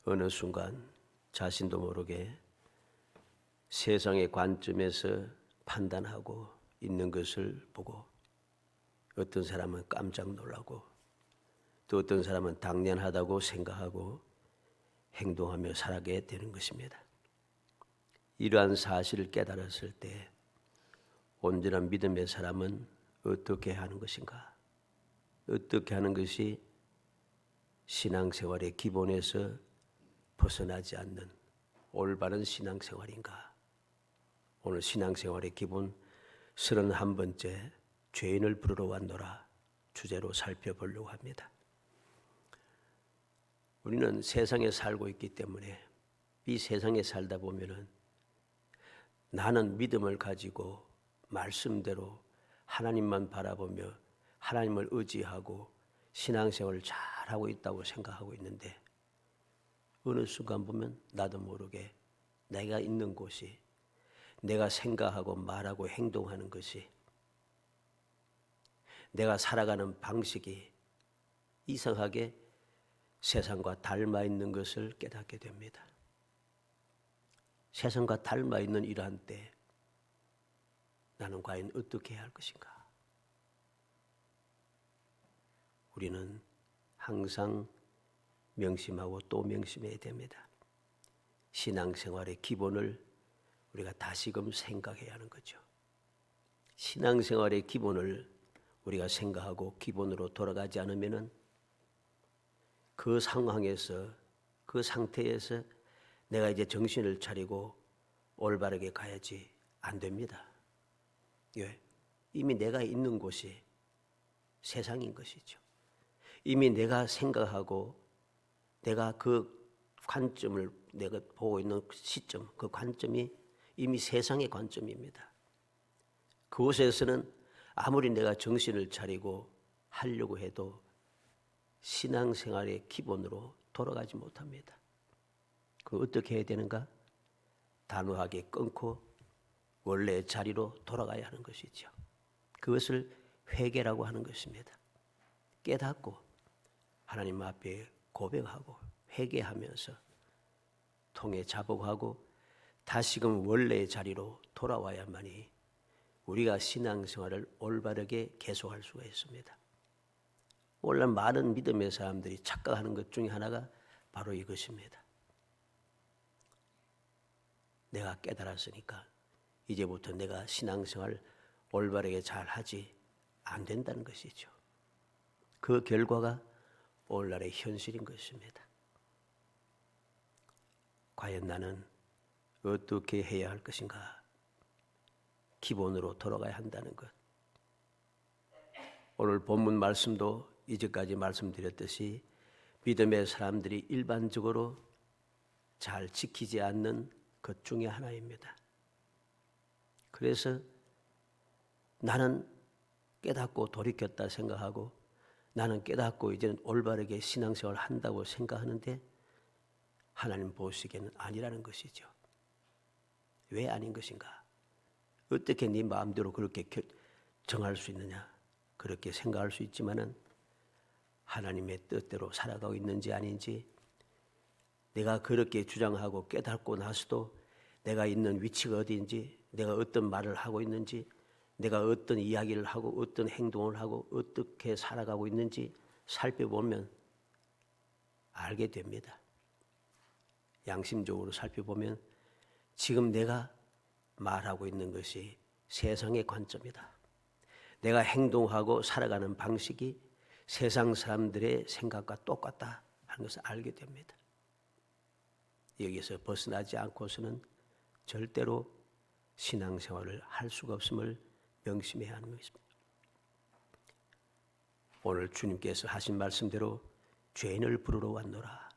어느 순간 자신도 모르게 세상의 관점에서 판단하고 있는 것을 보고 어떤 사람은 깜짝 놀라고 또 어떤 사람은 당연하다고 생각하고 행동하며 살아가게 되는 것입니다. 이러한 사실을 깨달았을 때 온전한 믿음의 사람은 어떻게 하는 것인가? 어떻게 하는 것이 신앙생활의 기본에서 벗어나지 않는 올바른 신앙생활인가? 오늘 신앙생활의 기본 31번째 죄인을 부르러 왔노라 주제로 살펴보려고 합니다. 우리는 세상에 살고 있기 때문에 이 세상에 살다 보면은 나는 믿음을 가지고 말씀대로 하나님만 바라보며 하나님을 의지하고 신앙생활을 잘하고 있다고 생각하고 있는데 어느 순간 보면 나도 모르게 내가 있는 곳이 내가 생각하고 말하고 행동하는 것이 내가 살아가는 방식이 이상하게 세상과 닮아 있는 것을 깨닫게 됩니다. 세상과 닮아 있는 이러한 때 나는 과연 어떻게 해야 할 것인가? 우리는 항상 명심하고 또 명심해야 됩니다. 신앙생활의 기본을 우리가 다시금 생각해야 하는 거죠. 신앙생활의 기본을 우리가 생각하고 기본으로 돌아가지 않으면은 그 상황에서 그 상태에서 내가 이제 정신을 차리고 올바르게 가야지 안 됩니다. 왜? 이미 내가 있는 곳이 세상인 것이죠. 이미 내가 생각하고 내가 그 관점을 내가 보고 있는 시점, 그 관점이 이미 세상의 관점입니다. 그곳에서는 아무리 내가 정신을 차리고 하려고 해도 신앙생활의 기본으로 돌아가지 못합니다. 그럼 어떻게 해야 되는가? 단호하게 끊고 원래의 자리로 돌아가야 하는 것이죠. 그것을 회개라고 하는 것입니다. 깨닫고 하나님 앞에 고백하고 회개하면서 통해 자복하고 다시금 원래의 자리로 돌아와야만이 우리가 신앙생활을 올바르게 계속할 수가 있습니다. 오늘 많은 믿음의 사람들이 착각하는 것 중에 하나가 바로 이것입니다. 내가 깨달았으니까 이제부터 내가 신앙생활 올바르게 잘하지 안 된다는 것이죠. 그 결과가 오늘날의 현실인 것입니다. 과연 나는 어떻게 해야 할 것인가? 기본으로 돌아가야 한다는 것. 오늘 본문 말씀도 이제까지 말씀드렸듯이 믿음의 사람들이 일반적으로 잘 지키지 않는 것 중에 하나입니다. 그래서 나는 깨닫고 돌이켰다 생각하고 나는 깨닫고 이제는 올바르게 신앙생활을 한다고 생각하는데 하나님 보시기에는 아니라는 것이죠. 왜 아닌 것인가? 어떻게 네 마음대로 그렇게 정할 수 있느냐? 그렇게 생각할 수 있지만은 하나님의 뜻대로 살아가고 있는지 아닌지 내가 그렇게 주장하고 깨닫고 나서도 내가 있는 위치가 어디인지 내가 어떤 말을 하고 있는지 내가 어떤 이야기를 하고 어떤 행동을 하고 어떻게 살아가고 있는지 살펴보면 알게 됩니다. 양심적으로 살펴보면 지금 내가 말하고 있는 것이 세상의 관점이다. 내가 행동하고 살아가는 방식이 세상 사람들의 생각과 똑같다 하는 것을 알게 됩니다. 여기서 벗어나지 않고서는 절대로 신앙생활을 할 수가 없음을 명심해야 하는 것입니다. 오늘 주님께서 하신 말씀대로 죄인을 부르러 왔노라.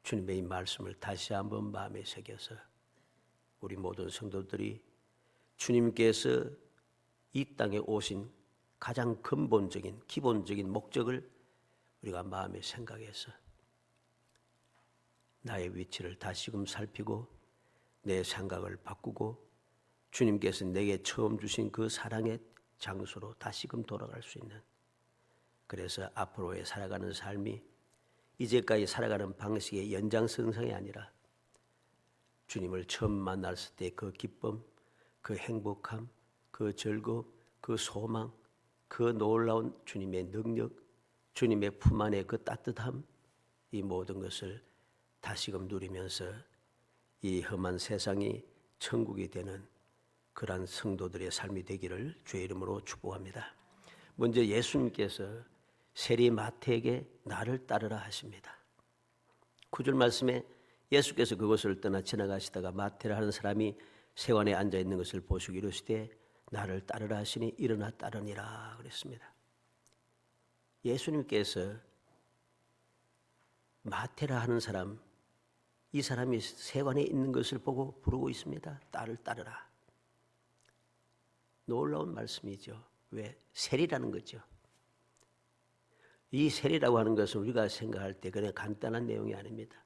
주님의 이 말씀을 다시 한번 마음에 새겨서 우리 모든 성도들이 주님께서 이 땅에 오신 가장 근본적인 기본적인 목적을 우리가 마음에 생각해서 나의 위치를 다시금 살피고 내 생각을 바꾸고 주님께서 내게 처음 주신 그 사랑의 장소로 다시금 돌아갈 수 있는, 그래서 앞으로의 살아가는 삶이 이제까지 살아가는 방식의 연장선상이 아니라 주님을 처음 만났을 때 그 기쁨, 그 행복함, 그 즐거움, 그 소망, 그 놀라운 주님의 능력, 주님의 품 안의 그 따뜻함, 이 모든 것을 다시금 누리면서 이 험한 세상이 천국이 되는 그러한 성도들의 삶이 되기를 주의 이름으로 축복합니다. 먼저 예수님께서 세리 마태에게 나를 따르라 하십니다. 9절 말씀에 예수께서 그곳을 떠나 지나가시다가 마태라 하는 사람이 세관에 앉아 있는 것을 보시고 이르시되 나를 따르라 하시니 일어나 따르니라 그랬습니다. 예수님께서 마태라 하는 사람, 이 사람이 세관에 있는 것을 보고 부르고 있습니다. 나를 따르라. 놀라운 말씀이죠. 왜? 세리라는 거죠. 이 세리라고 하는 것은 우리가 생각할 때 그냥 간단한 내용이 아닙니다.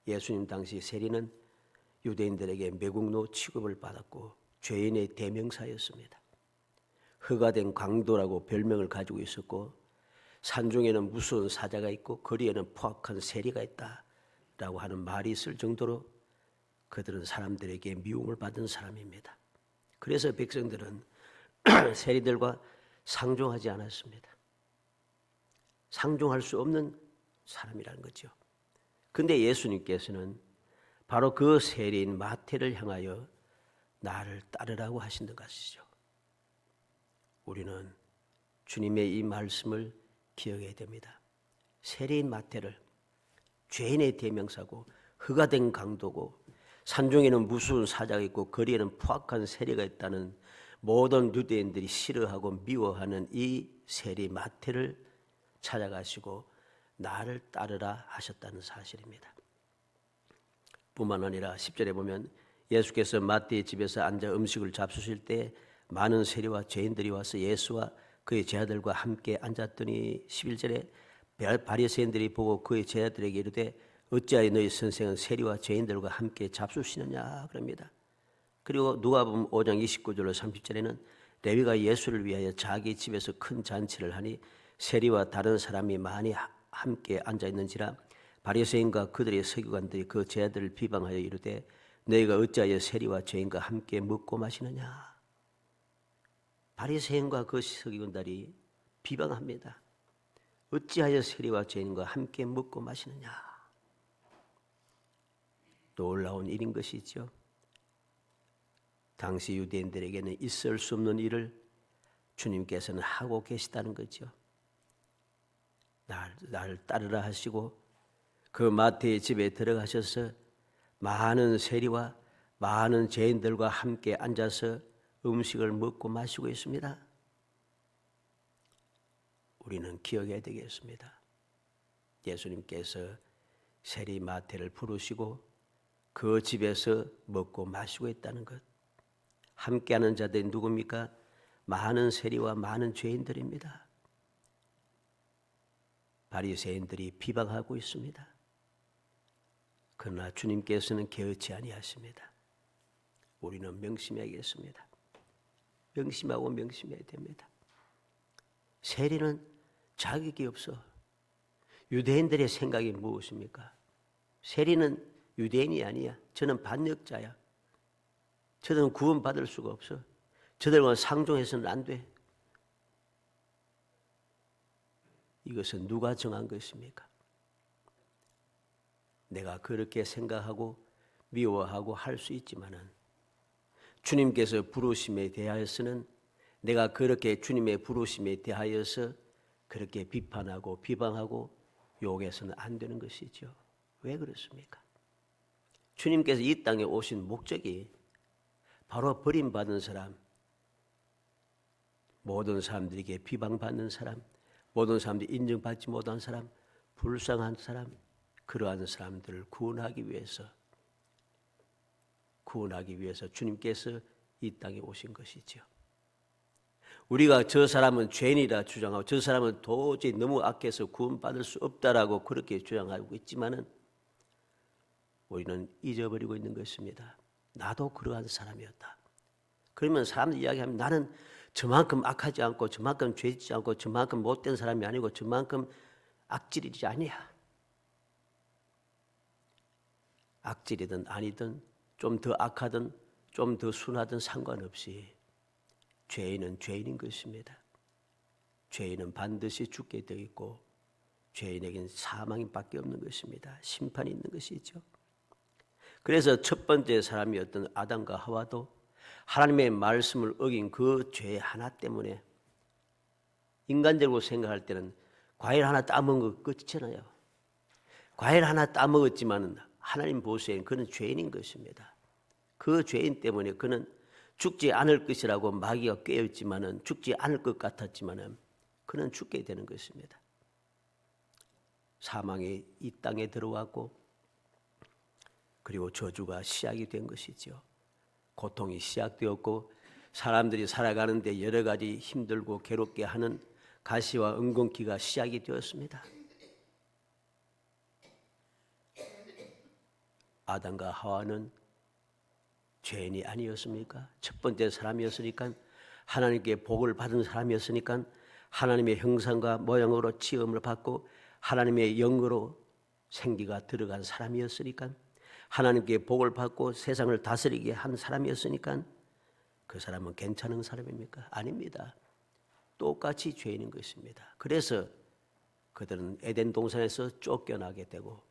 예수님 당시 세리는 유대인들에게 매국노 취급을 받았고 죄인의 대명사였습니다. 허가된 강도라고 별명을 가지고 있었고 산중에는 무서운 사자가 있고 거리에는 포악한 세리가 있다라고 하는 말이 있을 정도로 그들은 사람들에게 미움을 받은 사람입니다. 그래서 백성들은 세리들과 상종하지 않았습니다. 상종할 수 없는 사람이라는 거죠. 그런데 예수님께서는 바로 그 세리인 마태를 향하여 나를 따르라고 하신다는 것이죠. 우리는 주님의 이 말씀을 기억해야 됩니다. 세리인 마태를 죄인의 대명사고 허가된 강도고 산중에는 무서운 사자가 있고 거리에는 포악한 세리가 있다는 모든 유대인들이 싫어하고 미워하는 이 세리 마태를 찾아가시고 나를 따르라 하셨다는 사실입니다. 뿐만 아니라 10절에 보면 예수께서 마태의 집에서 앉아 음식을 잡수실 때 많은 세리와 죄인들이 와서 예수와 그의 제자들과 함께 앉았더니 11절에 바리새인들이 보고 그의 제자들에게 이르되 어찌하여 너희 선생은 세리와 죄인들과 함께 잡수시느냐 그럽니다. 그리고 누가복음 5장 29절로 30절에는 레위가 예수를 위하여 자기 집에서 큰 잔치를 하니 세리와 다른 사람이 많이 함께 앉아 있는지라 바리새인과 그들의 서기관들이 그 제자들을 비방하여 이르되 너희가 어찌하여 세리와 죄인과 함께 먹고 마시느냐. 바리새인과 그 서기관들이 비방합니다. 어찌하여 세리와 죄인과 함께 먹고 마시느냐. 놀라운 일인 것이죠. 당시 유대인들에게는 있을 수 없는 일을 주님께서는 하고 계시다는 거죠. 나를 따르라 하시고 그 마태의 집에 들어가셔서 많은 세리와 많은 죄인들과 함께 앉아서 음식을 먹고 마시고 있습니다. 우리는 기억해야 되겠습니다. 예수님께서 세리 마태를 부르시고 그 집에서 먹고 마시고 있다는 것. 함께하는 자들이 누굽니까? 많은 세리와 많은 죄인들입니다. 바리새인들이 비방하고 있습니다. 그러나 주님께서는 개의치 아니하십니다. 우리는 명심해야겠습니다. 명심하고 명심해야 됩니다. 세리는 자격이 없어. 유대인들의 생각이 무엇입니까? 세리는 유대인이 아니야. 저는 반역자야. 저들은 구원받을 수가 없어. 저들과 상종해서는 안 돼. 이것은 누가 정한 것입니까? 내가 그렇게 생각하고 미워하고 할 수 있지만은 주님께서 부르심에 대하여서는 내가 그렇게 주님의 부르심에 대하여서 그렇게 비판하고 비방하고 욕해서는 안 되는 것이죠. 왜 그렇습니까? 주님께서 이 땅에 오신 목적이 바로 버림받은 사람, 모든 사람들에게 비방받는 사람, 모든 사람들이 인정받지 못한 사람, 불쌍한 사람, 그러한 사람들을 구원하기 위해서 주님께서 이 땅에 오신 것이죠. 우리가 저 사람은 죄인이라 주장하고 저 사람은 도저히 너무 악해서 구원받을 수 없다라고 그렇게 주장하고 있지만은 우리는 잊어버리고 있는 것입니다. 나도 그러한 사람이었다. 그러면 사람들이 이야기하면 나는 저만큼 악하지 않고 저만큼 죄짓지 않고 저만큼 못된 사람이 아니고 저만큼 악질이지 아니야. 악질이든 아니든 좀 더 악하든 좀 더 순하든 상관없이 죄인은 죄인인 것입니다. 죄인은 반드시 죽게 되어 있고 죄인에게는 사망밖에 없는 것입니다. 심판이 있는 것이죠. 그래서 첫 번째 사람이었던 아담과 하와도 하나님의 말씀을 어긴 그 죄 하나 때문에 인간적으로 생각할 때는 과일 하나 따먹은 거 끝이잖아요. 과일 하나 따먹었지만 하나님 보시기에는 그는 죄인인 것입니다. 그 죄인 때문에 그는 죽지 않을 것이라고 마귀가 꾀었지만은 죽지 않을 것 같았지만은 그는 죽게 되는 것입니다. 사망이 이 땅에 들어왔고 그리고 저주가 시작이 된 것이죠. 고통이 시작되었고 사람들이 살아가는데 여러 가지 힘들고 괴롭게 하는 가시와 엉겅퀴가 시작이 되었습니다. 아담과 하와는 죄인이 아니었습니까? 첫 번째 사람이었으니까 하나님께 복을 받은 사람이었으니까 하나님의 형상과 모양으로 지음을 받고 하나님의 영으로 생기가 들어간 사람이었으니까 하나님께 복을 받고 세상을 다스리게 한 사람이었으니까 그 사람은 괜찮은 사람입니까? 아닙니다. 똑같이 죄인인 것입니다. 그래서 그들은 에덴 동산에서 쫓겨나게 되고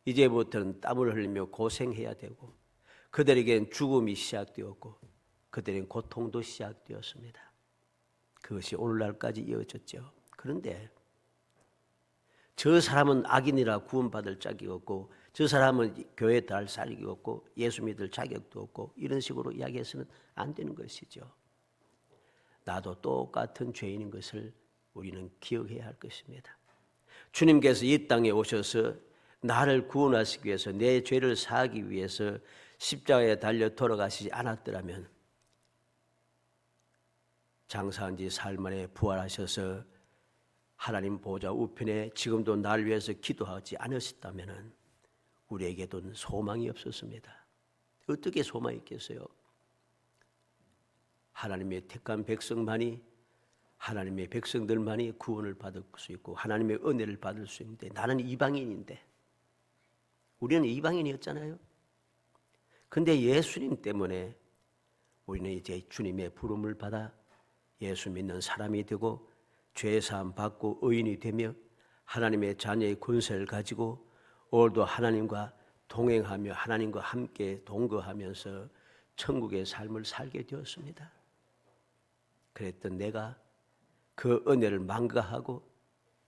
이제부터는 땀을 흘리며 고생해야 되고 그들에겐 죽음이 시작되었고 그들에겐 고통도 시작되었습니다. 그것이 오늘날까지 이어졌죠. 그런데 저 사람은 악인이라 구원받을 자격이 없고 저 사람은 교회에 달 자격이 없고 예수 믿을 자격도 없고 이런 식으로 이야기해서는 안 되는 것이죠. 나도 똑같은 죄인인 것을 우리는 기억해야 할 것입니다. 주님께서 이 땅에 오셔서 나를 구원하시기 위해서 내 죄를 사하기 위해서 십자가에 달려 돌아가시지 않았더라면 장사한 지 사흘 만에 부활하셔서 하나님 보좌 우편에 지금도 날 위해서 기도하지 않으셨다면 우리에게도 소망이 없었습니다. 어떻게 소망이 있겠어요? 하나님의 택한 백성만이 하나님의 백성들만이 구원을 받을 수 있고 하나님의 은혜를 받을 수 있는데 나는 이방인인데 우리는 이방인이었잖아요. 근데 예수님 때문에 우리는 이제 주님의 부름을 받아 예수 믿는 사람이 되고 죄사함 받고 의인이 되며 하나님의 자녀의 권세를 가지고 오늘도 하나님과 동행하며 하나님과 함께 동거하면서 천국의 삶을 살게 되었습니다. 그랬던 내가 그 은혜를 망각하고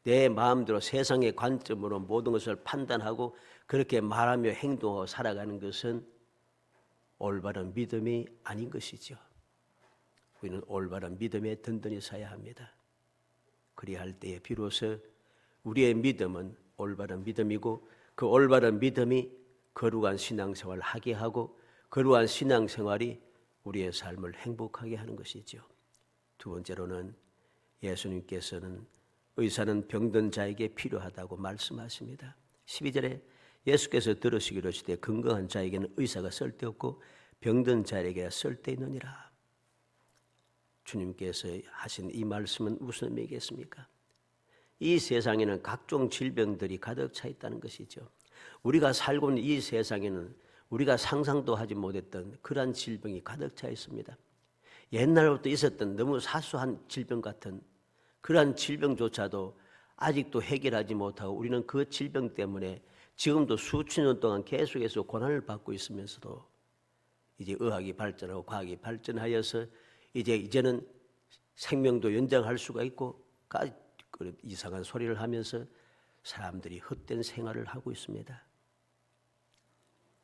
내 마음대로 세상의 관점으로 모든 것을 판단하고 그렇게 말하며 행동하고 살아가는 것은 올바른 믿음이 아닌 것이죠. 우리는 올바른 믿음에 든든히 서야 합니다. 그리할 때에 비로소 우리의 믿음은 올바른 믿음이고 그 올바른 믿음이 거룩한 신앙생활을 하게 하고 거룩한 신앙생활이 우리의 삶을 행복하게 하는 것이죠. 두 번째로는 예수님께서는 의사는 병든 자에게 필요하다고 말씀하십니다. 12절에 예수께서 들으시기로 하시되 건강한 자에게는 의사가 쓸데없고 병든 자에게 쓸데있느니라. 주님께서 하신 이 말씀은 무슨 의미겠습니까? 이 세상에는 각종 질병들이 가득 차 있다는 것이죠. 우리가 살고 있는 이 세상에는 우리가 상상도 하지 못했던 그러한 질병이 가득 차 있습니다. 옛날부터 있었던 너무 사소한 질병 같은 그러한 질병조차도 아직도 해결하지 못하고 우리는 그 질병 때문에 지금도 수천 년 동안 계속해서 고난을 받고 있으면서도 이제 의학이 발전하고 과학이 발전하여서 이제는 생명도 연장할 수가 있고 이상한 소리를 하면서 사람들이 헛된 생활을 하고 있습니다.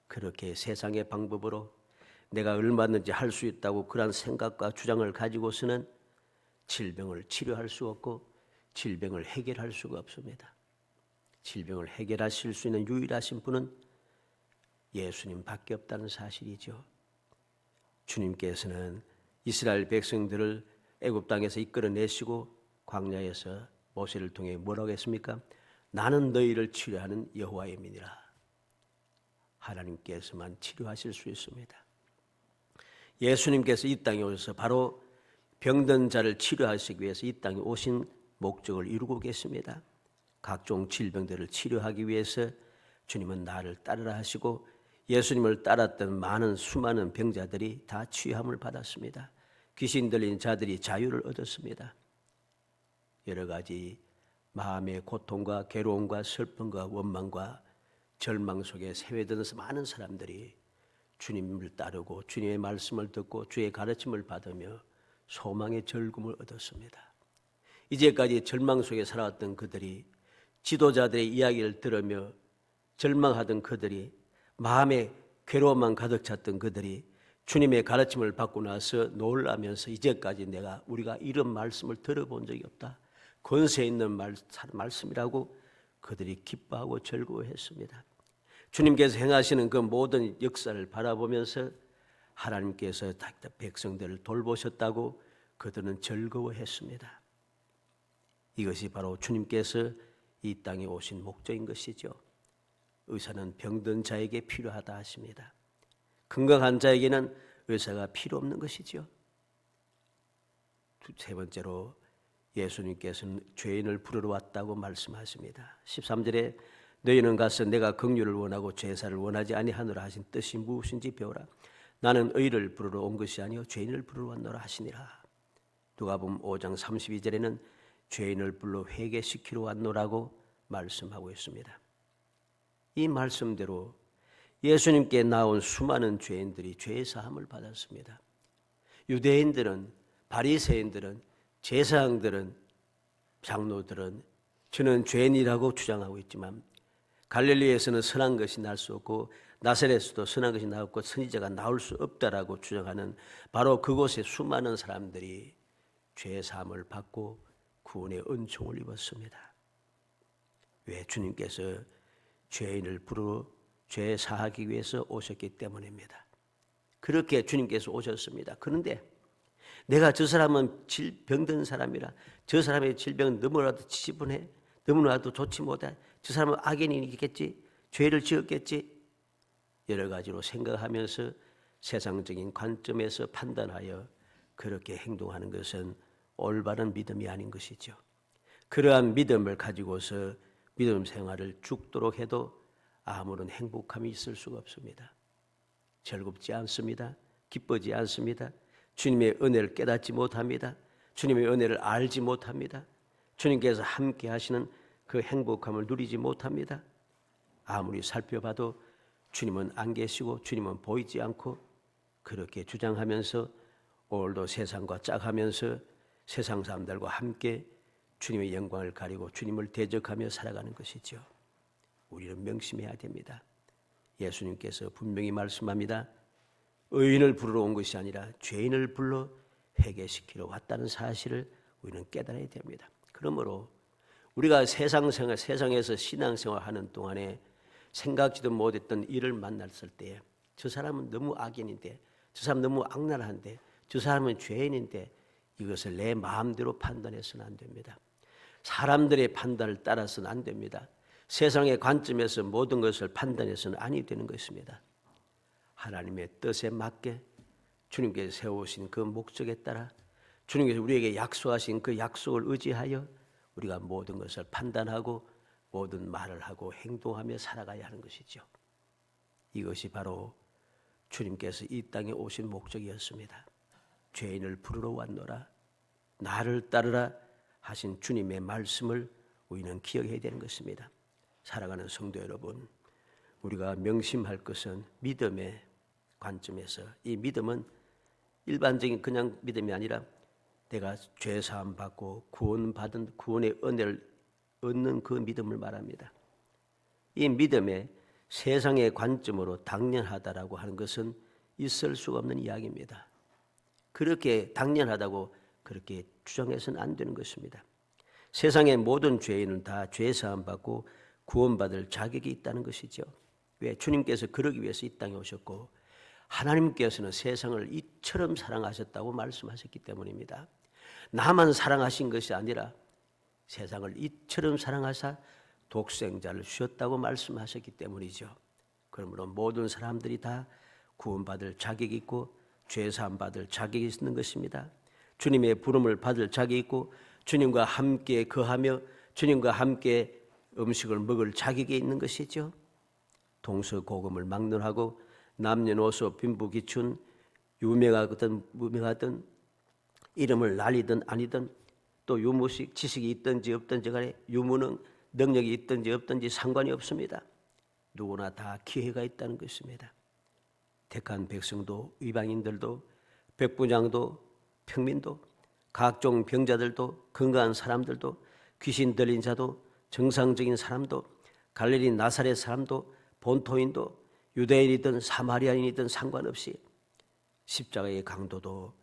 그렇게 세상의 방법으로 내가 얼마든지 할 수 있다고 그런 생각과 주장을 가지고서는 질병을 치료할 수 없고 질병을 해결할 수가 없습니다. 질병을 해결하실 수 있는 유일하신 분은 예수님밖에 없다는 사실이죠. 주님께서는 이스라엘 백성들을 애굽 땅에서 이끌어내시고 광야에서 모세를 통해 뭐라고 했습니까? 나는 너희를 치료하는 여호와의 민이라. 하나님께서만 치료하실 수 있습니다. 예수님께서 이 땅에 오셔서 바로 병든 자를 치료하시기 위해서 이 땅에 오신 목적을 이루고 계십니다. 각종 질병들을 치료하기 위해서 주님은 나를 따르라 하시고 예수님을 따랐던 수많은 병자들이 다 치유함을 받았습니다. 귀신 들린 자들이 자유를 얻었습니다. 여러 가지 마음의 고통과 괴로움과 슬픔과 원망과 절망 속에 세워든 많은 사람들이 주님을 따르고 주님의 말씀을 듣고 주의 가르침을 받으며 소망의 즐거움을 얻었습니다. 이제까지 절망 속에 살아왔던 그들이, 지도자들의 이야기를 들으며 절망하던 그들이, 마음에 괴로움만 가득 찼던 그들이 주님의 가르침을 받고 나서 놀라면서 이제까지 우리가 이런 말씀을 들어본 적이 없다, 권세 있는 말씀이라고 그들이 기뻐하고 즐거워했습니다. 주님께서 행하시는 그 모든 역사를 바라보면서 하나님께서 백성들을 돌보셨다고 그들은 즐거워했습니다. 이것이 바로 주님께서 이 땅에 오신 목적인 것이죠. 의사는 병든 자에게 필요하다 하십니다. 건강한 자에게는 의사가 필요 없는 것이죠. 세 번째로 예수님께서는 죄인을 부르러 왔다고 말씀하십니다. 13절에 너희는 가서 내가 긍휼을 원하고 제사를 원하지 아니하노라 하신 뜻이 무엇인지 배우라. 나는 의를 부르러 온 것이 아니요 죄인을 부르러 왔노라 하시니라. 누가복음 5장 32절에는 죄인을 불러 회개시키러 왔노라고 말씀하고 있습니다. 이 말씀대로 예수님께 나온 수많은 죄인들이 죄 사함을 받았습니다. 유대인들은, 바리새인들은, 제사장들은, 장로들은 저는 죄인이라고 주장하고 있지만 갈릴리에서는 선한 것이 날 수 없고 나사렛에서도 선한 것이 나왔고 선지자가 나올 수 없다라고 주장하는 바로 그곳에 수많은 사람들이 죄 사함을 받고 구원의 은총을 입었습니다. 왜? 주님께서 죄인을 부르러 죄 사하기 위해서 오셨기 때문입니다. 그렇게 주님께서 오셨습니다. 그런데 내가 저 사람은 병든 사람이라 저 사람의 질병은 너무나도 지저분해, 너무나도 좋지 못해, 저 사람은 악인이겠지, 죄를 지었겠지, 여러 가지로 생각하면서 세상적인 관점에서 판단하여 그렇게 행동하는 것은 올바른 믿음이 아닌 것이죠. 그러한 믿음을 가지고서 믿음 생활을 죽도록 해도 아무런 행복함이 있을 수가 없습니다. 즐겁지 않습니다. 기쁘지 않습니다. 주님의 은혜를 깨닫지 못합니다. 주님의 은혜를 알지 못합니다. 주님께서 함께 하시는 그 행복함을 누리지 못합니다. 아무리 살펴봐도 주님은 안 계시고 주님은 보이지 않고 그렇게 주장하면서 오늘도 세상과 짝하면서 세상 사람들과 함께 주님의 영광을 가리고 주님을 대적하며 살아가는 것이죠. 우리는 명심해야 됩니다. 예수님께서 분명히 말씀합니다. 의인을 부르러 온 것이 아니라 죄인을 불러 회개시키러 왔다는 사실을 우리는 깨달아야 됩니다. 그러므로 우리가 세상에서 신앙생활하는 동안에 생각지도 못했던 일을 만났을 때 저 사람은 너무 악인인데, 저 사람은 너무 악랄한데, 저 사람은 죄인인데 이것을 내 마음대로 판단해서는 안 됩니다. 사람들의 판단을 따라서는 안 됩니다. 세상의 관점에서 모든 것을 판단해서는 아니 되는 것입니다. 하나님의 뜻에 맞게 주님께서 세우신 그 목적에 따라 주님께서 우리에게 약속하신 그 약속을 의지하여 우리가 모든 것을 판단하고 모든 말을 하고 행동하며 살아가야 하는 것이죠. 이것이 바로 주님께서 이 땅에 오신 목적이었습니다. 죄인을 부르러 왔노라, 나를 따르라 하신 주님의 말씀을 우리는 기억해야 되는 것입니다. 살아가는 성도 여러분, 우리가 명심할 것은 믿음의 관점에서, 이 믿음은 일반적인 그냥 믿음이 아니라 내가 죄 사함 받고 구원받은 구원의 은혜를 얻는 그 믿음을 말합니다. 이 믿음에 세상의 관점으로 당연하다라고 하는 것은 있을 수가 없는 이야기입니다. 그렇게 당연하다고 그렇게 주장해서는 안 되는 것입니다. 세상의 모든 죄인은 다 죄 사함 받고 구원받을 자격이 있다는 것이죠. 왜? 주님께서 그러기 위해서 이 땅에 오셨고 하나님께서는 세상을 이처럼 사랑하셨다고 말씀하셨기 때문입니다. 나만 사랑하신 것이 아니라 세상을 이처럼 사랑하사 독생자를 주셨다고 말씀하셨기 때문이죠. 그러므로 모든 사람들이 다 구원받을 자격이 있고 죄사함 받을 자격이 있는 것입니다. 주님의 부름을 받을 자격이 있고 주님과 함께 거하며 주님과 함께 음식을 먹을 자격이 있는 것이죠. 동서고금을 막론하고 남녀노소 빈부귀춘 유명하든 무명하든 이름을 날리든 아니든 또 유무식 지식이 있든지 없든지 간에 유무능 능력이 있든지 없든지 상관이 없습니다. 누구나 다 기회가 있다는 것입니다. 택한 백성도 이방인들도 백부장도 평민도 각종 병자들도 건강한 사람들도 귀신 들린 자도 정상적인 사람도 갈릴리 나사렛 사람도 본토인도 유대인이든 사마리아인이든 상관없이 십자가의 강도도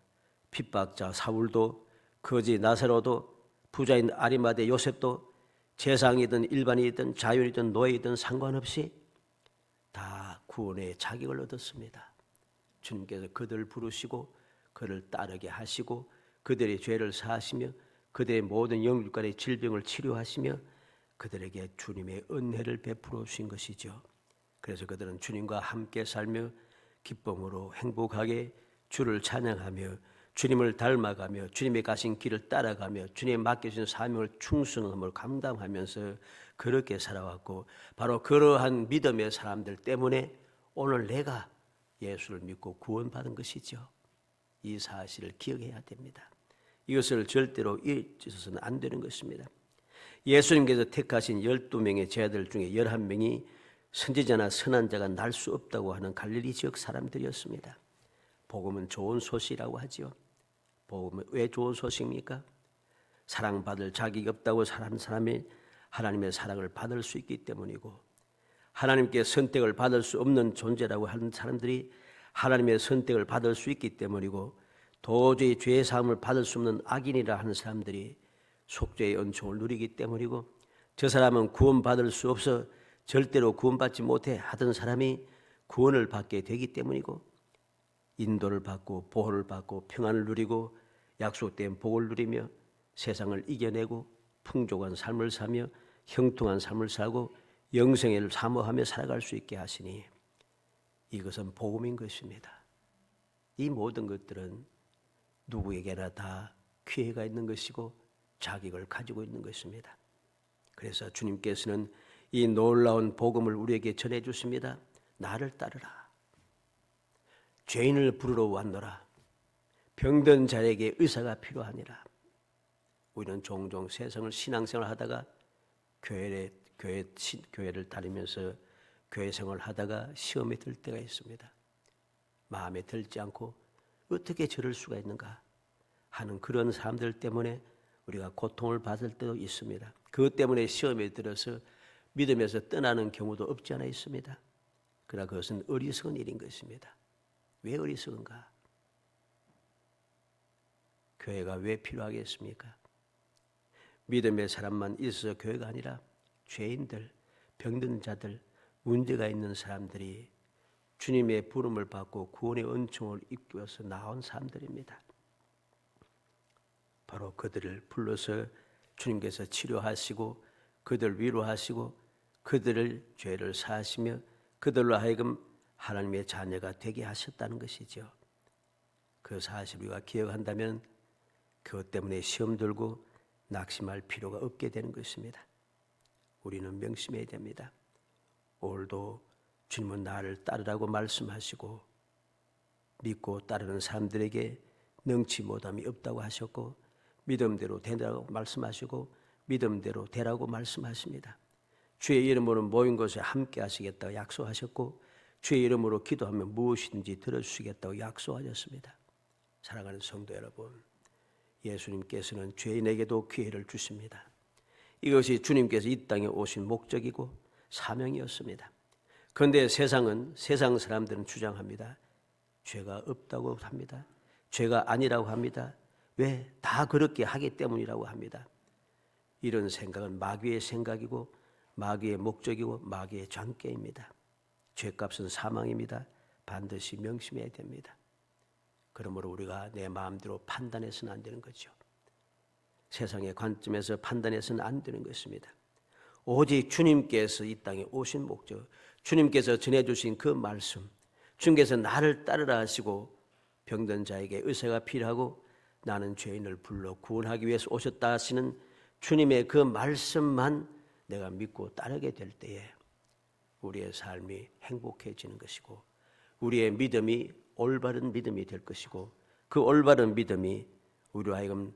핍박자 사울도 거지 나사로도 부자인 아리마대 요셉도 재상이든 일반이든 자유이든 노예이든 상관없이 다 구원의 자격을 얻었습니다. 주님께서 그들을 부르시고 그를 따르게 하시고 그들의 죄를 사하시며 그들의 모든 영육간의 질병을 치료하시며 그들에게 주님의 은혜를 베풀어 주신 것이죠. 그래서 그들은 주님과 함께 살며 기쁨으로 행복하게 주를 찬양하며 주님을 닮아가며 주님의 가신 길을 따라가며 주님의 맡겨진 사명을 충성함을 감당하면서 그렇게 살아왔고 바로 그러한 믿음의 사람들 때문에 오늘 내가 예수를 믿고 구원받은 것이죠. 이 사실을 기억해야 됩니다. 이것을 절대로 잊어서는 안 되는 것입니다. 예수님께서 택하신 12명의 제자들 중에 11명이 선지자나 선한자가 날 수 없다고 하는 갈릴리 지역 사람들이었습니다. 복음은 좋은 소식이라고 하죠. 복음은 왜 좋은 소식입니까? 사랑받을 자격이 없다고 사는 사람이 하나님의 사랑을 받을 수 있기 때문이고 하나님께 선택을 받을 수 없는 존재라고 하는 사람들이 하나님의 선택을 받을 수 있기 때문이고 도저히 죄의 사함을 받을 수 없는 악인이라 하는 사람들이 속죄의 은총을 누리기 때문이고 저 사람은 구원받을 수 없어 절대로 구원받지 못해 하던 사람이 구원을 받게 되기 때문이고 인도를 받고 보호를 받고 평안을 누리고 약속된 복을 누리며 세상을 이겨내고 풍족한 삶을 사며 형통한 삶을 살고 영생을 사모하며 살아갈 수 있게 하시니 이것은 복음인 것입니다. 이 모든 것들은 누구에게나 다 기회가 있는 것이고 자격을 가지고 있는 것입니다. 그래서 주님께서는 이 놀라운 복음을 우리에게 전해주십니다. 나를 따르라. 죄인을 부르러 왔노라. 병든 자에게 의사가 필요하니라. 우리는 종종 세상을 신앙생활 하다가 교회를 다니면서 교회 생활을 하다가 시험에 들 때가 있습니다. 마음에 들지 않고 어떻게 저럴 수가 있는가 하는 그런 사람들 때문에 우리가 고통을 받을 때도 있습니다. 그것 때문에 시험에 들어서 믿음에서 떠나는 경우도 없지 않아 있습니다. 그러나 그것은 어리석은 일인 것입니다. 왜 어리석은가? 교회가 왜 필요하겠습니까? 믿음의 사람만 있어서 교회가 아니라 죄인들, 병든 자들, 문제가 있는 사람들이 주님의 부름을 받고 구원의 은총을 입고서 나온 사람들입니다. 바로 그들을 불러서 주님께서 치료하시고 그들을 위로하시고 그들을 죄를 사하시며 그들로 하여금 하나님의 자녀가 되게 하셨다는 것이죠. 그 사실을 우리가 기억한다면 그것 때문에 시험 들고 낙심할 필요가 없게 되는 것입니다. 우리는 명심해야 됩니다. 오늘도 주님은 나를 따르라고 말씀하시고 믿고 따르는 사람들에게 능치 못함이 없다고 하셨고 믿음대로 되라고 말씀하시고 믿음대로 되라고 말씀하십니다. 주의 이름으로 모인 곳에 함께 하시겠다고 약속하셨고 주의 이름으로 기도하면 무엇이든지 들어주시겠다고 약속하셨습니다. 사랑하는 성도 여러분, 예수님께서는 죄인에게도 기회를 주십니다. 이것이 주님께서 이 땅에 오신 목적이고 사명이었습니다. 그런데 세상 사람들은 주장합니다. 죄가 없다고 합니다. 죄가 아니라고 합니다. 왜? 다 그렇게 하기 때문이라고 합니다. 이런 생각은 마귀의 생각이고 마귀의 목적이고 마귀의 장깨입니다. 죄값은 사망입니다. 반드시 명심해야 됩니다. 그러므로 우리가 내 마음대로 판단해서는 안 되는 거죠. 세상의 관점에서 판단해서는 안 되는 것입니다. 오직 주님께서 이 땅에 오신 목적, 주님께서 전해주신 그 말씀, 주님께서 나를 따르라 하시고 병든 자에게 의사가 필요하고 나는 죄인을 불러 구원하기 위해서 오셨다 하시는 주님의 그 말씀만 내가 믿고 따르게 될 때에 우리의 삶이 행복해지는 것이고 우리의 믿음이 올바른 믿음이 될 것이고 그 올바른 믿음이 우리로 하여금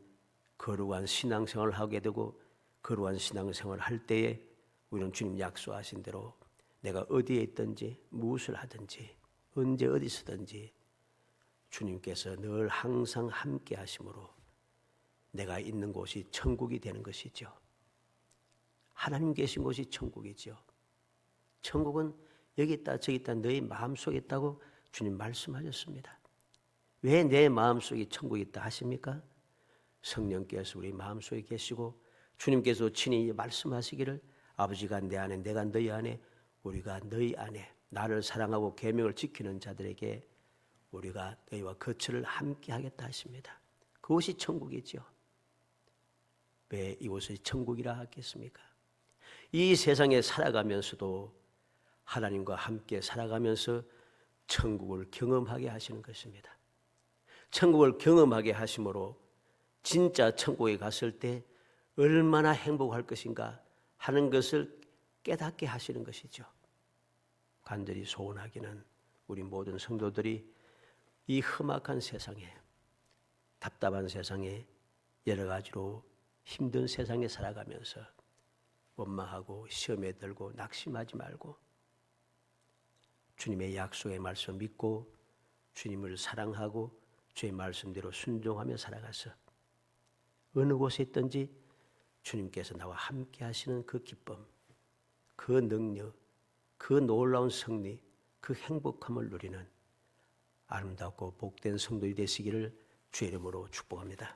거룩한 신앙생활을 하게 되고 거룩한 신앙생활을 할 때에 우리는 주님 약속하신 대로 내가 어디에 있든지 무엇을 하든지 언제 어디서든지 주님께서 늘 항상 함께 하심으로 내가 있는 곳이 천국이 되는 것이죠. 하나님 계신 곳이 천국이죠. 천국은 여기 있다 저기 있다 너희 마음속에 있다고 주님 말씀하셨습니다. 왜 내 마음속에 천국이 있다 하십니까? 성령께서 우리 마음속에 계시고 주님께서 친히 말씀하시기를 아버지가 내 안에 내가 너희 안에 우리가 너희 안에 나를 사랑하고 계명을 지키는 자들에게 우리가 너희와 거처를 함께 하겠다 하십니다. 그것이 천국이죠. 왜 이곳을 천국이라 하겠습니까? 이 세상에 살아가면서도 하나님과 함께 살아가면서 천국을 경험하게 하시는 것입니다. 천국을 경험하게 하심으로 진짜 천국에 갔을 때 얼마나 행복할 것인가 하는 것을 깨닫게 하시는 것이죠. 간절히 소원하기는 우리 모든 성도들이 이 험악한 세상에 답답한 세상에 여러 가지로 힘든 세상에 살아가면서 원망하고 시험에 들고 낙심하지 말고 주님의 약속의 말씀 믿고 주님을 사랑하고 주의 말씀대로 순종하며 살아가서 어느 곳에 있든지 주님께서 나와 함께 하시는 그 기쁨, 그 능력, 그 놀라운 승리, 그 행복함을 누리는 아름답고 복된 성도이 되시기를 주의 이름으로 축복합니다.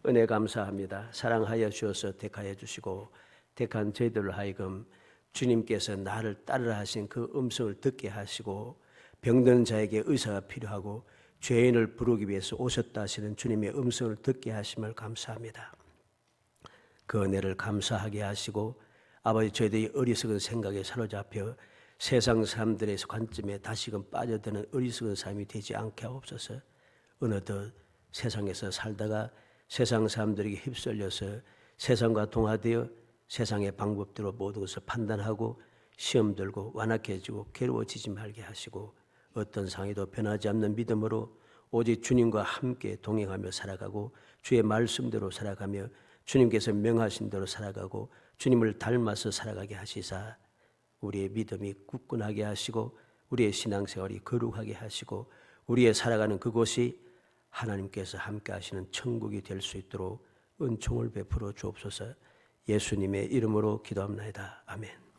은혜 감사합니다. 사랑하여 주셔서 택하여 주시고 택한 저희들로 하여금 주님께서 나를 따르라 하신 그 음성을 듣게 하시고 병든 자에게 의사가 필요하고 죄인을 부르기 위해서 오셨다 하시는 주님의 음성을 듣게 하심을 감사합니다. 그 은혜를 감사하게 하시고 아버지 저희들이 어리석은 생각에 사로잡혀 세상 사람들의 관점에 다시금 빠져드는 어리석은 삶이 되지 않게 하옵소서. 어느덧 세상에서 살다가 세상 사람들에게 휩쓸려서 세상과 동화되어 세상의 방법대로 모든 것을 판단하고 시험 들고 완악해지고 괴로워지지 말게 하시고 어떤 상황에도 변하지 않는 믿음으로 오직 주님과 함께 동행하며 살아가고 주의 말씀대로 살아가며 주님께서 명하신 대로 살아가고 주님을 닮아서 살아가게 하시사 우리의 믿음이 굳건하게 하시고 우리의 신앙생활이 거룩하게 하시고 우리의 살아가는 그곳이 하나님께서 함께 하시는 천국이 될 수 있도록 은총을 베풀어 주옵소서. 예수님의 이름으로 기도합나이다. 아멘.